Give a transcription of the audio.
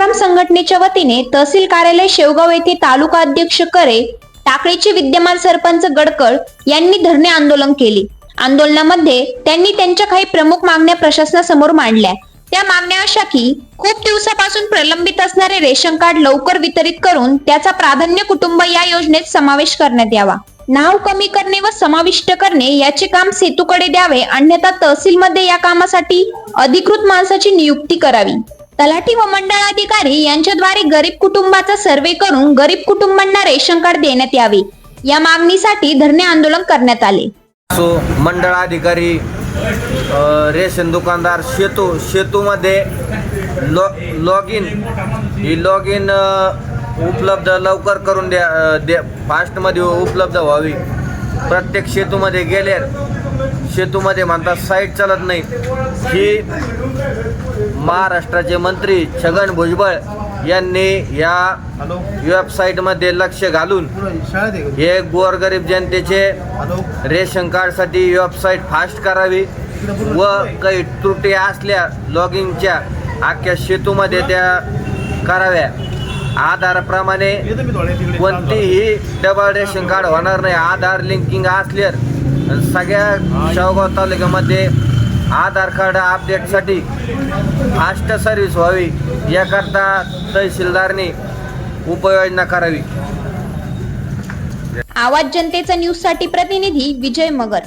सेवाग्राम संघटनेच्या वतीने तहसील कार्यालय शेवगाव येथे तालुका अध्यक्ष करे, टाकळीचे विद्यमान सरपंच गडकळ यांनी धरणे आंदोलन केले। आंदोलनामध्ये त्यांनी त्यांच्या काही प्रमुख मागण्या प्रशासनासमोर मांडल्या। त्या मागण्या अशा की खूप दिवसापासून प्रलंबित असणारे रेशन कार्ड लवकर वितरित करून त्याचा प्राधान्य कुटुंब या योजनेत समावेश करण्यात यावा, नाव कमी करणे व समाविष्ट करणे याचे काम सेतूकडे द्यावे, अन्यथा तहसीलमध्ये या कामासाठी अधिकृत माणसाची नियुक्ती करावी। तलाठी व मंडळाधिकारी यांच्याद्वारे गरीब कुटुंबाचा सर्वे करून गरीब कुटुंबांना रेशन कार्ड देण्यात यावे, या मागणीसाठी धरणे आंदोलन करण्यात आले। मंडळाधिकारी, रेशन दुकानदार, शेतूमध्ये लॉग इन उपलब्ध लवकर करून द्या, फास्टमध्ये उपलब्ध व्हावी। प्रत्येक शेतूमध्ये गेले, शेतूमध्ये म्हणतात साईट चालत नाही। ही महाराष्ट्राचे मंत्री छगन भुजबळ यांनी या वेबसाईटमध्ये लक्ष घालून हे गोरगरीब जनतेचे रेशन कार्डसाठी वेबसाईट फास्ट करावी व काही त्रुटी असल्या लॉगिंगच्या अख्ख्या शेतूमध्ये त्या कराव्या। आधारप्रमाणे कोणतीही डबल रेशन कार्ड होणार नाही। आधार लिंकिंग असल्यावर सगळ्या शेवगाव तालुक्यामध्ये आधार कार्ड अपडेटसाठी फास्ट सर्व्हिस व्हावी, याकरता तहसीलदारने उपाययोजना करावी। आवाज जनतेचा न्यूज साठी प्रतिनिधी विजय मगर।